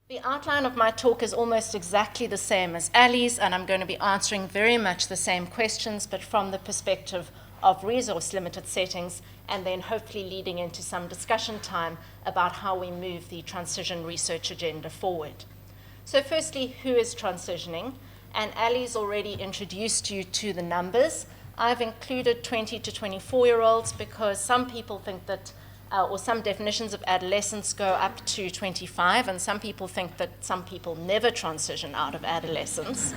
The outline of my talk is almost exactly the same as Ali's, and I'm going to be answering very much the same questions, but from the perspective of resource-limited settings, and then hopefully leading into some discussion time about how we move the transition research agenda forward. So firstly, who is transitioning? And Ali's already introduced you to the numbers. I've included 20 to 24-year-olds because some people think that or some definitions of adolescence go up to 25, and some people think that some people never transition out of adolescence.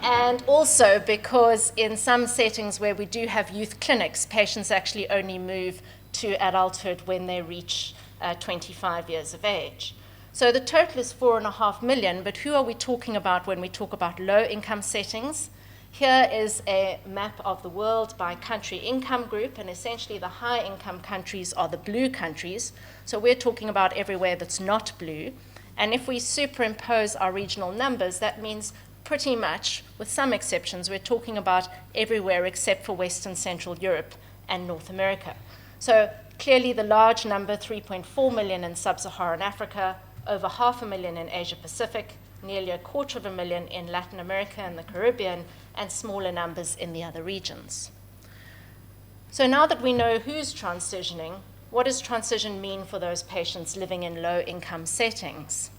And also because in some settings where we do have youth clinics, patients actually only move to adulthood when they reach 25 years of age. So the total is 4.5 million, but who are we talking about when we talk about low-income settings? Here is a map of the world by country income group, and essentially the high-income countries are the blue countries. So we're talking about everywhere that's not blue. And if we superimpose our regional numbers, that means pretty much, with some exceptions, we're talking about everywhere except for Western Central Europe and North America. So clearly the large number, 3.4 million in sub-Saharan Africa, over 500,000 in Asia Pacific, nearly 250,000 in Latin America and the Caribbean, and smaller numbers in the other regions. So now that we know who's transitioning, what does transition mean for those patients living in low-income settings?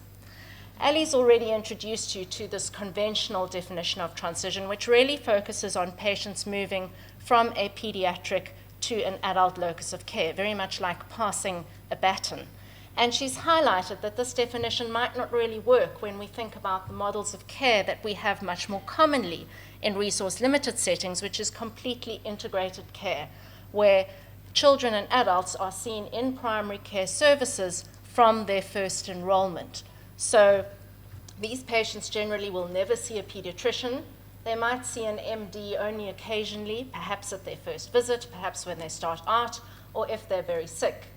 Ali's already introduced you to this conventional definition of transition, which really focuses on patients moving from a pediatric to an adult locus of care, very much like passing a baton. And she's highlighted that this definition might not really work when we think about the models of care that we have much more commonly in resource-limited settings, which is completely integrated care, where children and adults are seen in primary care services from their first enrollment. So these patients generally will never see a pediatrician. They might see an MD only occasionally, perhaps at their first visit, perhaps when they start out, or if they're very sick.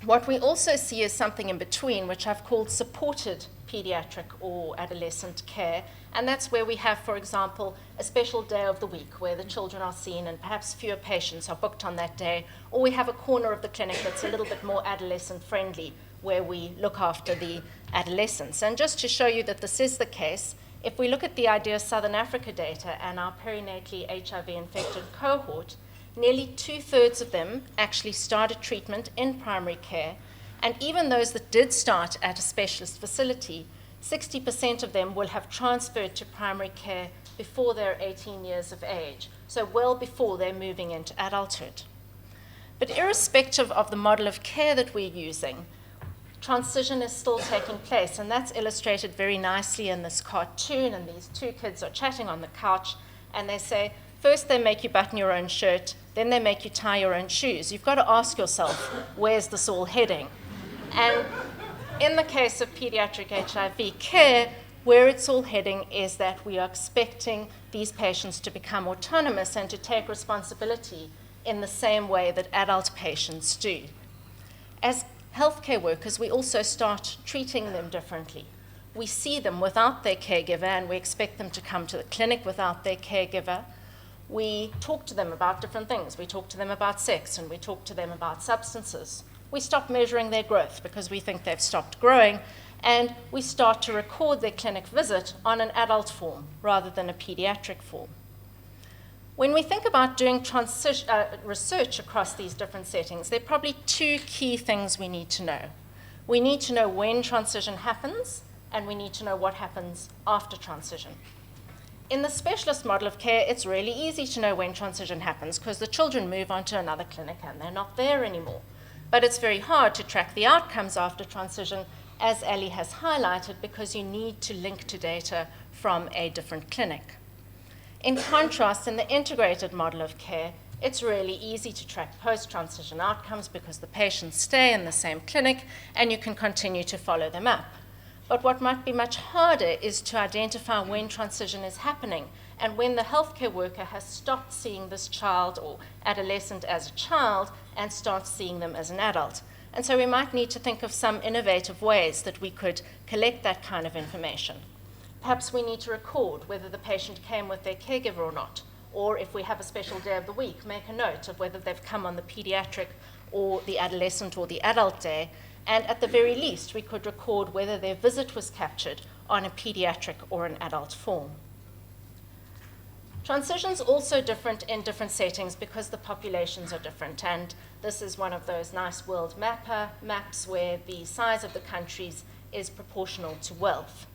What we also see is something in between, which I've called supported pediatric or adolescent care, and that's where we have, for example, a special day of the week where the children are seen and perhaps fewer patients are booked on that day, or we have a corner of the clinic that's a little bit more adolescent-friendly where we look after the adolescents. And just to show you that this is the case, if we look at the IDEA Southern Africa data and our perinatally HIV-infected cohort, nearly 2/3 of them actually started treatment in primary care, and even those that did start at a specialist facility, 60% of them will have transferred to primary care before they're 18 years of age, so well before they're moving into adulthood. But irrespective of the model of care that we're using, transition is still taking place, and that's illustrated very nicely in this cartoon, and these two kids are chatting on the couch, and they say, first they make you button your own shirt, then they make you tie your own shoes. You've got to ask yourself, where's this all heading? And in the case of pediatric HIV care, where it's all heading is that we are expecting these patients to become autonomous and to take responsibility in the same way that adult patients do. As healthcare workers, we also start treating them differently. We see them without their caregiver, and we expect them to come to the clinic without their caregiver. We talk to them about different things. We talk to them about sex, and we talk to them about substances. We stop measuring their growth because we think they've stopped growing, and we start to record their clinic visit on an adult form rather than a pediatric form. When we think about doing research across these different settings, there are probably two key things we need to know. We need to know when transition happens, and we need to know what happens after transition. In the specialist model of care, it's really easy to know when transition happens because the children move on to another clinic and they're not there anymore. But it's very hard to track the outcomes after transition, as Ali has highlighted, because you need to link to data from a different clinic. In contrast, in the integrated model of care, it's really easy to track post-transition outcomes because the patients stay in the same clinic and you can continue to follow them up. But what might be much harder is to identify when transition is happening and when the healthcare worker has stopped seeing this child or adolescent as a child and starts seeing them as an adult. And so we might need to think of some innovative ways that we could collect that kind of information. Perhaps we need to record whether the patient came with their caregiver or not, or if we have a special day of the week, make a note of whether they've come on the pediatric or the adolescent or the adult day, and at the very least, we could record whether their visit was captured on a pediatric or an adult form. Transition's also different in different settings because the populations are different, and this is one of those nice world maps where the size of the countries is proportional to wealth.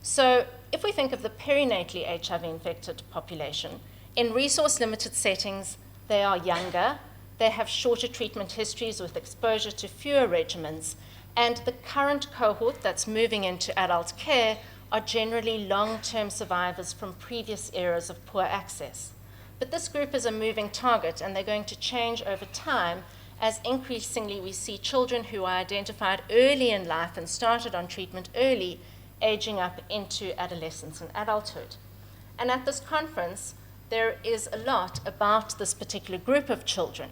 So if we think of the perinatally HIV-infected population, in resource-limited settings, they are younger, they have shorter treatment histories with exposure to fewer regimens, and the current cohort that's moving into adult care are generally long-term survivors from previous eras of poor access. But this group is a moving target, and they're going to change over time as increasingly we see children who are identified early in life and started on treatment early, aging up into adolescence and adulthood. And at this conference, there is a lot about this particular group of children.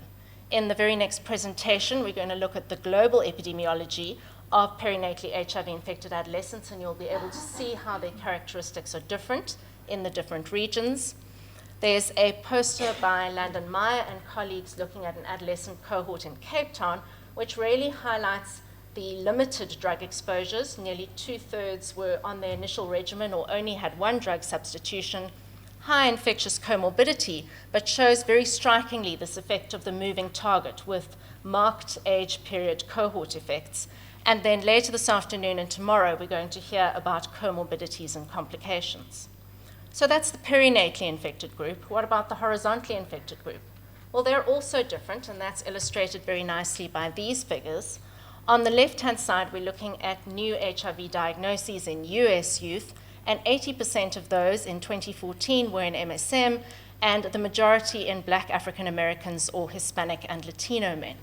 In the very next presentation, we're going to look at the global epidemiology of perinatally HIV-infected adolescents, and you'll be able to see how their characteristics are different in the different regions. There's a poster by Landon Meyer and colleagues looking at an adolescent cohort in Cape Town, which really highlights the limited drug exposures. Nearly 2/3 were on their initial regimen or only had one drug substitution, high infectious comorbidity, but shows very strikingly this effect of the moving target with marked age period cohort effects. And then later this afternoon and tomorrow, we're going to hear about comorbidities and complications. So that's the perinatally infected group. What about the horizontally infected group? Well, they're also different, and that's illustrated very nicely by these figures. On the left-hand side, we're looking at new HIV diagnoses in US youth, and 80% of those in 2014 were in MSM, and the majority in Black African Americans or Hispanic and Latino men.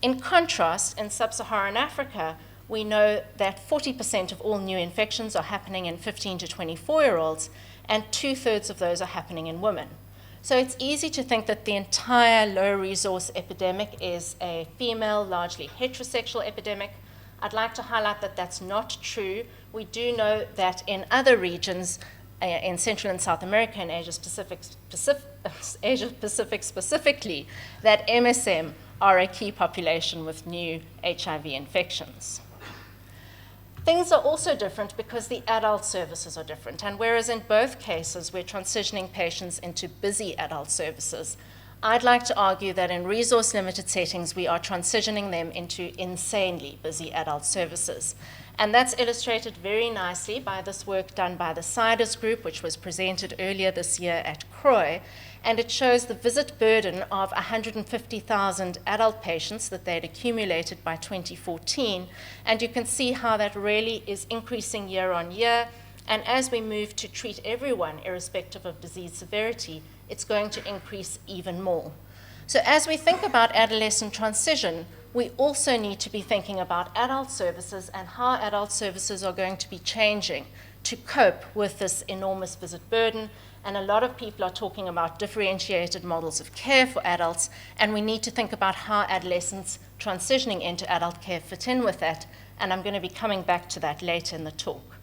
In contrast, in sub-Saharan Africa, we know that 40% of all new infections are happening in 15 to 24-year-olds, and 2/3 of those are happening in women. So it's easy to think that the entire low-resource epidemic is a female, largely heterosexual epidemic. I'd like to highlight that that's not true. We do know that in other regions, in Central and South America and Asia Pacific specifically, that MSM are a key population with new HIV infections. Things are also different because the adult services are different, and whereas in both cases we're transitioning patients into busy adult services, I'd like to argue that in resource-limited settings we are transitioning them into insanely busy adult services. And that's illustrated very nicely by this work done by the CIDES group, which was presented earlier this year at CROI, and it shows the visit burden of 150,000 adult patients that they'd accumulated by 2014, and you can see how that really is increasing year on year, and as we move to treat everyone irrespective of disease severity, it's going to increase even more. So as we think about adolescent transition, we also need to be thinking about adult services and how adult services are going to be changing to cope with this enormous visit burden. And a lot of people are talking about differentiated models of care for adults, and we need to think about how adolescents transitioning into adult care fit in with that, and I'm going to be coming back to that later in the talk.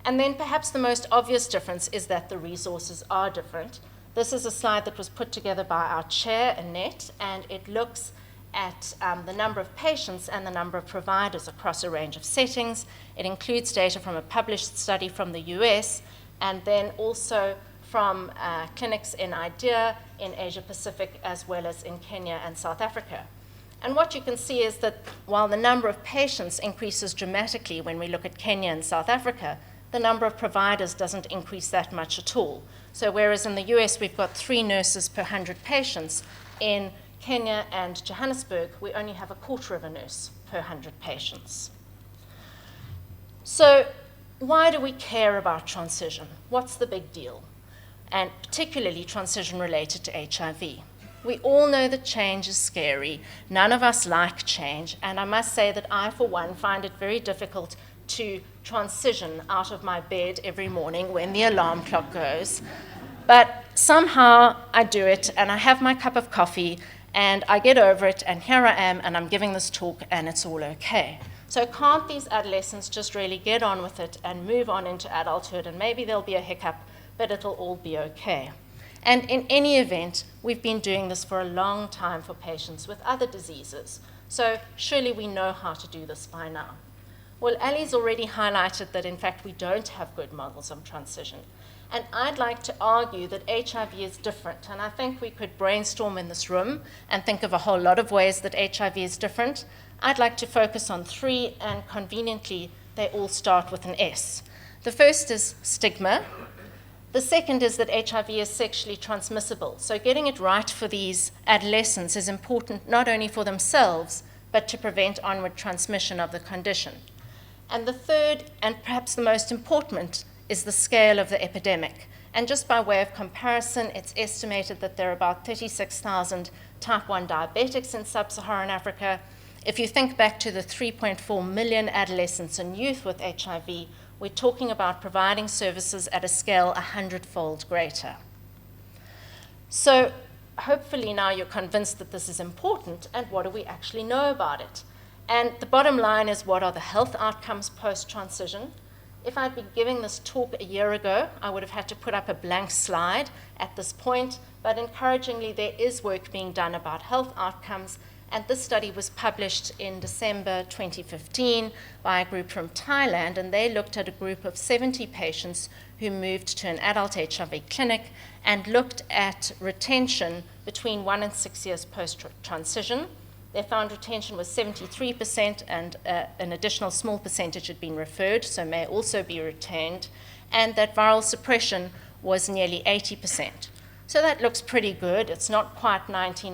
And then perhaps the most obvious difference is that the resources are different. This is a slide that was put together by our chair, Annette, and it looks at the number of patients and the number of providers across a range of settings. It includes data from a published study from the US, and then also from clinics in IDEA, in Asia Pacific, as well as in Kenya and South Africa. And what you can see is that while the number of patients increases dramatically when we look at Kenya and South Africa, the number of providers doesn't increase that much at all. So whereas in the US we've got 3 nurses per 100 patients, in Kenya and Johannesburg we only have a quarter of a nurse per 100 patients. So why do we care about transition? What's the big deal? And particularly transition related to HIV. We all know that change is scary. None of us like change, and I must say that I, for one, find it very difficult to transition out of my bed every morning when the alarm clock goes. But somehow I do it, and I have my cup of coffee, and I get over it, and here I am, and I'm giving this talk, and it's all okay. So can't these adolescents just really get on with it and move on into adulthood, and maybe there'll be a hiccup, but it'll all be okay. And in any event, we've been doing this for a long time for patients with other diseases. So surely we know how to do this by now. Well, Ali's already highlighted that, in fact, we don't have good models of transition. And I'd like to argue that HIV is different. And I think we could brainstorm in this room and think of a whole lot of ways that HIV is different. I'd like to focus on 3, and conveniently, they all start with an S. The first is stigma. The second is that HIV is sexually transmissible. So getting it right for these adolescents is important not only for themselves, but to prevent onward transmission of the condition. And the third, and perhaps the most important, is the scale of the epidemic. And just by way of comparison, it's estimated that there are about 36,000 type 1 diabetics in sub-Saharan Africa. If you think back to the 3.4 million adolescents and youth with HIV, we're talking about providing services at a scale 100-fold greater. So hopefully now you're convinced that this is important, and what do we actually know about it? And the bottom line is, what are the health outcomes post-transition? If I'd been giving this talk a year ago, I would have had to put up a blank slide at this point, but encouragingly, there is work being done about health outcomes, and this study was published in December 2015 by a group from Thailand, and they looked at a group of 70 patients who moved to an adult HIV clinic and looked at retention between 1 and 6 years post-transition. They found retention was 73%, and an additional small percentage had been referred, so may also be retained, and that viral suppression was nearly 80%. So that looks pretty good. It's not quite 90,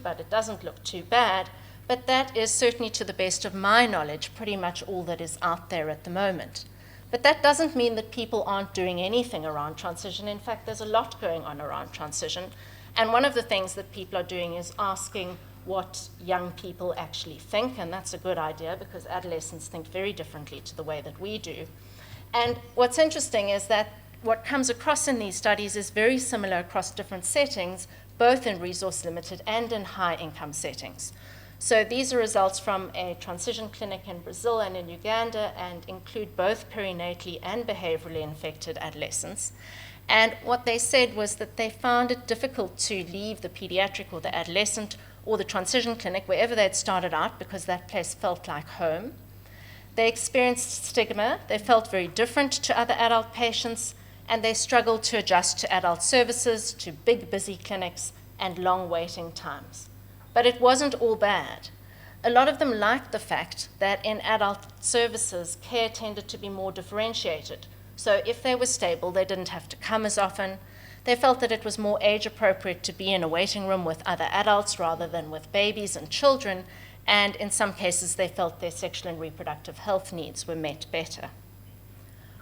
but it doesn't look too bad. But that is certainly, to the best of my knowledge, pretty much all that is out there at the moment. But that doesn't mean that people aren't doing anything around transition. In fact, there's a lot going on around transition. And one of the things that people are doing is asking what young people actually think, and that's a good idea because adolescents think very differently to the way that we do. And what's interesting is that what comes across in these studies is very similar across different settings, both in resource-limited and in high-income settings. So these are results from a transition clinic in Brazil and in Uganda, and include both perinatally and behaviorally infected adolescents. And what they said was that they found it difficult to leave the pediatric or the adolescent or the transition clinic, wherever they'd started out, because that place felt like home. They experienced stigma. They felt very different to other adult patients, and they struggled to adjust to adult services, to big, busy clinics, and long waiting times. But it wasn't all bad. A lot of them liked the fact that in adult services, care tended to be more differentiated. So if they were stable, they didn't have to come as often. They felt that it was more age-appropriate to be in a waiting room with other adults rather than with babies and children, and in some cases, they felt their sexual and reproductive health needs were met better.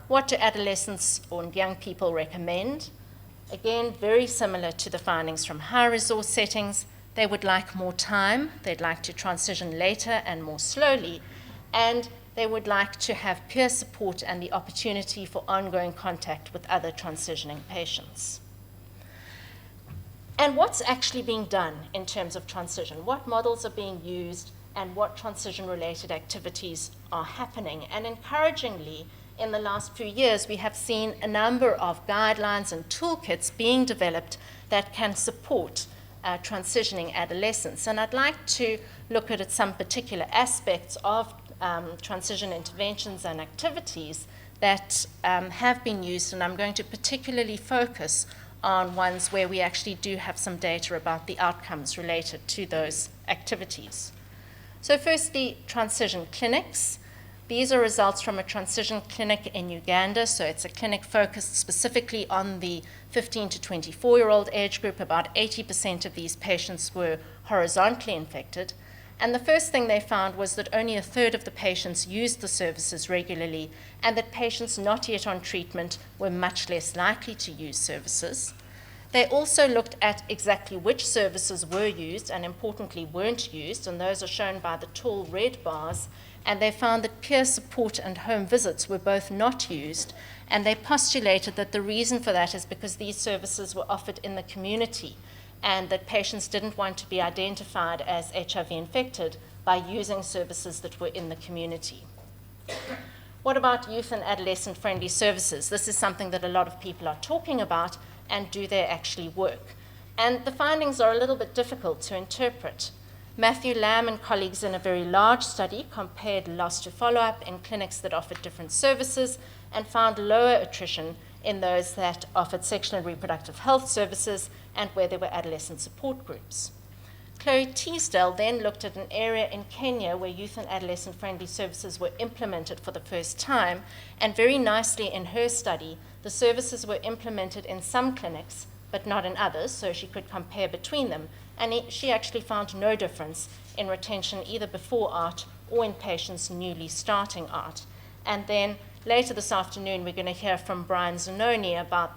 What do adolescents or young people recommend? Again, very similar to the findings from high-resource settings. They would like more time. They'd like to transition later and more slowly, and they would like to have peer support and the opportunity for ongoing contact with other transitioning patients. And what's actually being done in terms of transition? What models are being used, and what transition-related activities are happening? And encouragingly, in the last few years, we have seen a number of guidelines and toolkits being developed that can support transitioning adolescents. And I'd like to look at some particular aspects of transition interventions and activities that have been used, and I'm going to particularly focus on ones where we actually do have some data about the outcomes related to those activities. So firstly, transition clinics. These are results from a transition clinic in Uganda. So it's a clinic focused specifically on the 15 to 24-year-old age group. About 80% of these patients were horizontally infected. And the first thing they found was that only a third of the patients used the services regularly, and that patients not yet on treatment were much less likely to use services. They also looked at exactly which services were used and importantly weren't used, and those are shown by the tall red bars, and they found that peer support and home visits were both not used, and they postulated that the reason for that is because these services were offered in the community, and that patients didn't want to be identified as HIV infected by using services that were in the community. What about youth and adolescent-friendly services? This is something that a lot of people are talking about, and do they actually work? And the findings are a little bit difficult to interpret. Matthew Lamb and colleagues in a very large study compared loss to follow-up in clinics that offered different services and found lower attrition in those that offered sexual and reproductive health services and where there were adolescent support groups. Chloe Teasdale then looked at an area in Kenya where youth and adolescent-friendly services were implemented for the first time, and very nicely in her study, the services were implemented in some clinics, but not in others, so she could compare between them, and she actually found no difference in retention either before ART or in patients newly starting ART. And then later this afternoon, we're going to hear from Brian Zanoni about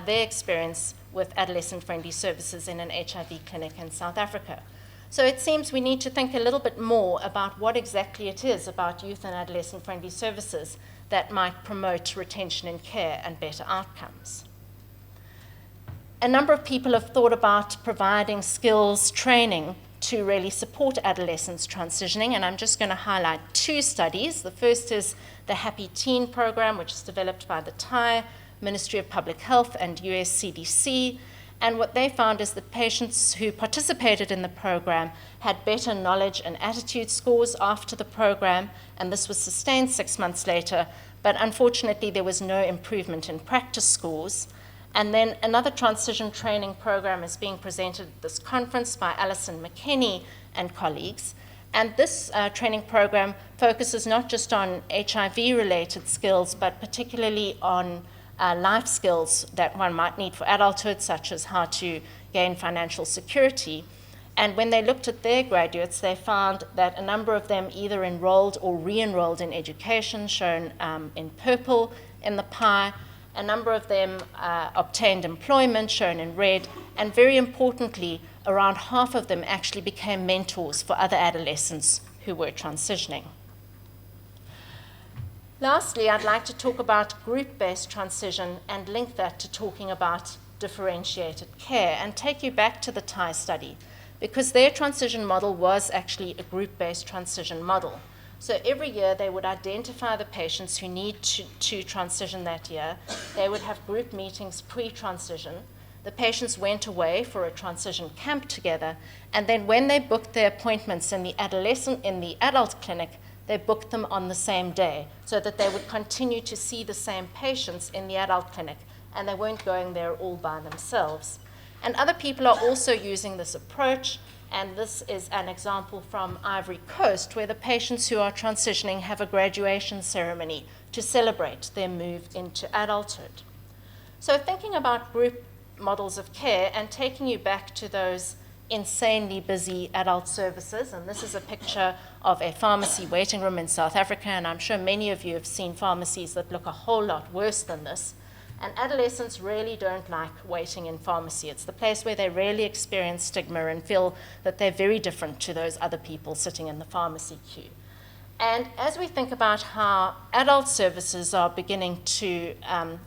their experience with adolescent-friendly services in an HIV clinic in South Africa. So it seems we need to think a little bit more about what exactly it is about youth and adolescent-friendly services that might promote retention in care and better outcomes. A number of people have thought about providing skills training to really support adolescents transitioning, and I'm just going to highlight two studies. The first is the Happy Teen program, which is developed by the Thai Ministry of Public Health and US CDC, and what they found is that patients who participated in the program had better knowledge and attitude scores after the program, and this was sustained 6 months later, but unfortunately there was no improvement in practice scores. And then another transition training program is being presented at this conference by Alison McKenney and colleagues. And this training program focuses not just on HIV-related skills, but particularly on life skills that one might need for adulthood, such as how to gain financial security. And when they looked at their graduates, they found that a number of them either enrolled or re-enrolled in education, shown in purple in the pie. A number of them obtained employment, shown in red, and very importantly, around half of them actually became mentors for other adolescents who were transitioning. Lastly, I'd like to talk about group-based transition and link that to talking about differentiated care and take you back to the Thai study, because their transition model was actually a group-based transition model. So every year they would identify the patients who need to transition that year. They would have group meetings pre-transition. The patients went away for a transition camp together, and then when they booked their appointments in the adult clinic, they booked them on the same day so that they would continue to see the same patients in the adult clinic, and they weren't going there all by themselves. And other people are also using this approach, and this is an example from Ivory Coast, where the patients who are transitioning have a graduation ceremony to celebrate their move into adulthood. So thinking about group models of care and taking you back to those insanely busy adult services, and this is a picture of a pharmacy waiting room in South Africa, and I'm sure many of you have seen pharmacies that look a whole lot worse than this. And adolescents really don't like waiting in pharmacy. It's the place where they really experience stigma and feel that they're very different to those other people sitting in the pharmacy queue. And as we think about how adult services are beginning to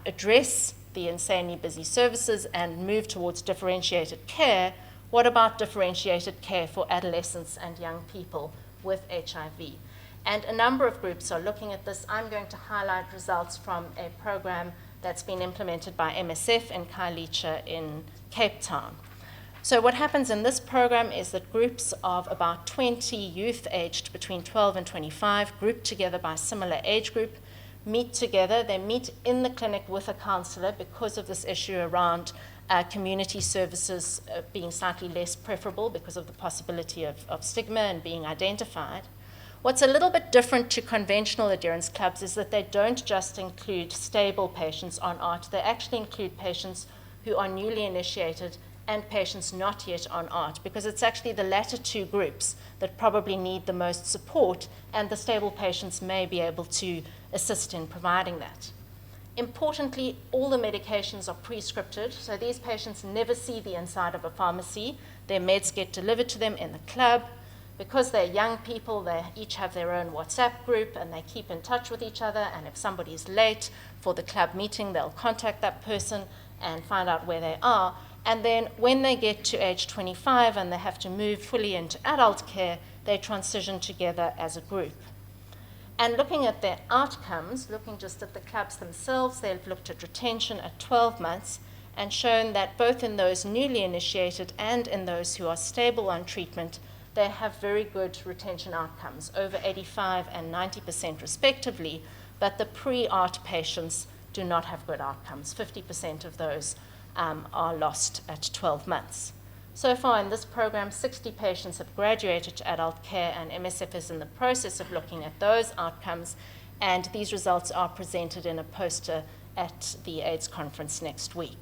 address the insanely busy services and move towards differentiated care, what about differentiated care for adolescents and young people with HIV? And a number of groups are looking at this. I'm going to highlight results from a program that's been implemented by MSF in Khayelitsha in Cape Town. So what happens in this program is that groups of about 20 youth aged between 12 and 25, grouped together by similar age group, meet together. They meet in the clinic with a counselor because of this issue around community services being slightly less preferable because of the possibility of stigma and being identified. What's a little bit different to conventional adherence clubs is that they don't just include stable patients on ART, they actually include patients who are newly initiated and patients not yet on ART, because it's actually the latter two groups that probably need the most support, and the stable patients may be able to assist in providing that. Importantly, all the medications are pre-scripted, so these patients never see the inside of a pharmacy. Their meds get delivered to them in the club. Because they're young people, they each have their own WhatsApp group, and they keep in touch with each other, and if somebody's late for the club meeting, they'll contact that person and find out where they are. And then when they get to age 25 and they have to move fully into adult care, they transition together as a group. And looking at their outcomes, looking just at the clubs themselves, they've looked at retention at 12 months, and shown that both in those newly initiated and in those who are stable on treatment, they have very good retention outcomes, over 85% and 90% respectively, but the pre-ART patients do not have good outcomes. 50% of those are lost at 12 months. So far in this program, 60 patients have graduated to adult care, and MSF is in the process of looking at those outcomes, and these results are presented in a poster at the AIDS conference next week.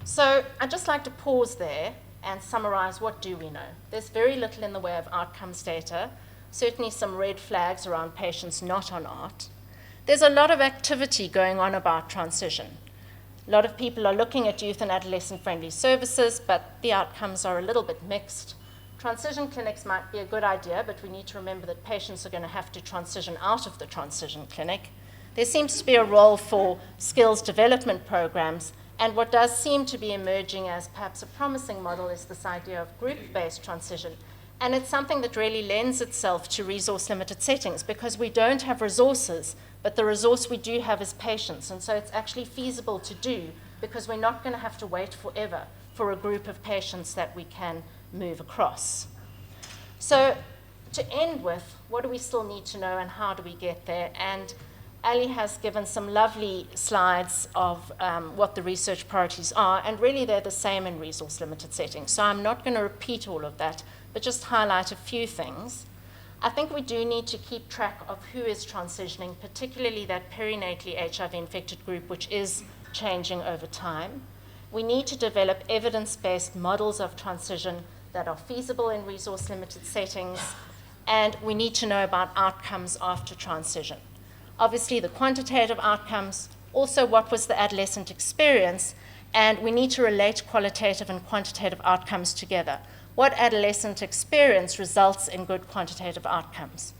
So I'd just like to pause there and summarize what do we know. There's very little in the way of outcomes data, certainly some red flags around patients not on ART. There's a lot of activity going on about transition. A lot of people are looking at youth and adolescent-friendly services, but the outcomes are a little bit mixed. Transition clinics might be a good idea, but we need to remember that patients are going to have to transition out of the transition clinic. There seems to be a role for skills development programs, and what does seem to be emerging as perhaps a promising model is this idea of group-based transition. And it's something that really lends itself to resource-limited settings because we don't have resources, but the resource we do have is patients. And so it's actually feasible to do because we're not going to have to wait forever for a group of patients that we can move across. So to end with, what do we still need to know and how do we get there? And Ali has given some lovely slides of what the research priorities are, and really they're the same in resource-limited settings. So I'm not going to repeat all of that, but just highlight a few things. I think we do need to keep track of who is transitioning, particularly that perinatally HIV-infected group, which is changing over time. We need to develop evidence-based models of transition that are feasible in resource-limited settings, and we need to know about outcomes after transition. Obviously, the quantitative outcomes, also what was the adolescent experience, and we need to relate qualitative and quantitative outcomes together. What adolescent experience results in good quantitative outcomes?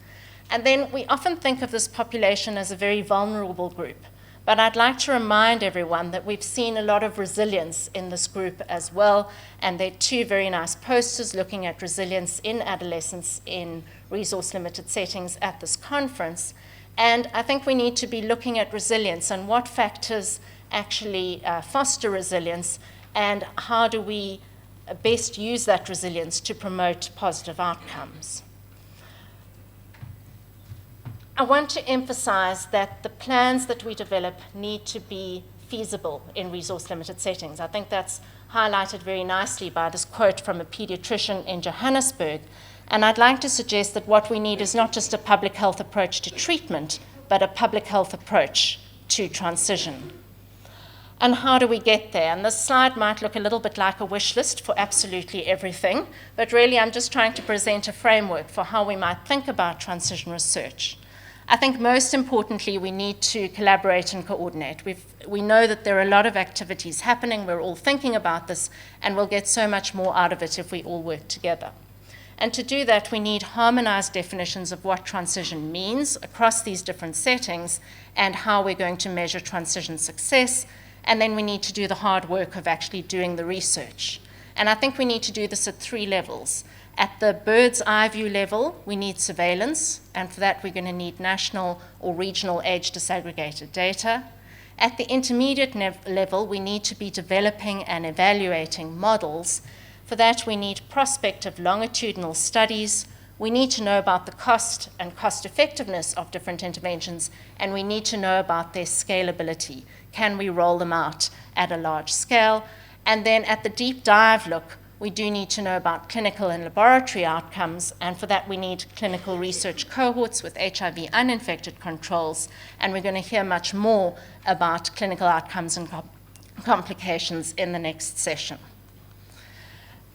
And then we often think of this population as a very vulnerable group, but I'd like to remind everyone that we've seen a lot of resilience in this group as well, and there are two very nice posters looking at resilience in adolescents in resource-limited settings at this conference. And I think we need to be looking at resilience and what factors actually foster resilience, and how do we best use that resilience to promote positive outcomes. I want to emphasize that the plans that we develop need to be feasible in resource-limited settings. I think that's highlighted very nicely by this quote from a pediatrician in Johannesburg. And I'd like to suggest that what we need is not just a public health approach to treatment, but a public health approach to transition. And how do we get there? And this slide might look a little bit like a wish list for absolutely everything, but really I'm just trying to present a framework for how we might think about transition research. I think most importantly, we need to collaborate and coordinate. We know that there are a lot of activities happening, we're all thinking about this, and we'll get so much more out of it if we all work together. And to do that, we need harmonized definitions of what transition means across these different settings and how we're going to measure transition success. And then we need to do the hard work of actually doing the research. And I think we need to do this at three levels. At the bird's eye view level, we need surveillance, and for that we're going to need national or regional age disaggregated data. At the intermediate level, we need to be developing and evaluating models. For that, we need prospective longitudinal studies. We need to know about the cost and cost effectiveness of different interventions, and we need to know about their scalability. Can we roll them out at a large scale? And then at the deep dive look, we do need to know about clinical and laboratory outcomes, and for that we need clinical research cohorts with HIV uninfected controls, and we're going to hear much more about clinical outcomes and complications in the next session.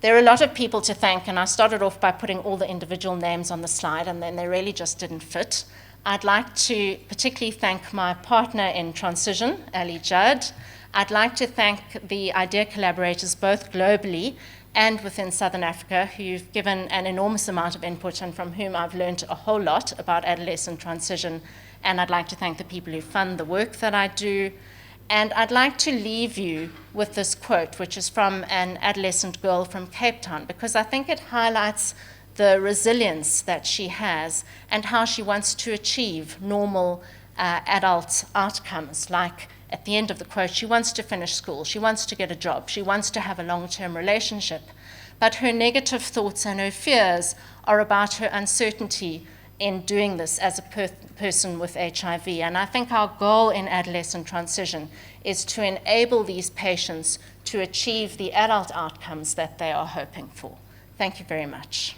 There are a lot of people to thank, and I started off by putting all the individual names on the slide, and then they really just didn't fit. I'd like to particularly thank my partner in transition, Ali Judd. I'd like to thank the IDEA collaborators both globally and within Southern Africa, who've given an enormous amount of input and from whom I've learned a whole lot about adolescent transition. And I'd like to thank the people who fund the work that I do. And I'd like to leave you with this quote, which is from an adolescent girl from Cape Town, because I think it highlights the resilience that she has and how she wants to achieve normal adult outcomes like at the end of the quote, she wants to finish school, she wants to get a job, she wants to have a long-term relationship, but her negative thoughts and her fears are about her uncertainty in doing this as a person with HIV. And I think our goal in adolescent transition is to enable these patients to achieve the adult outcomes that they are hoping for. Thank you very much.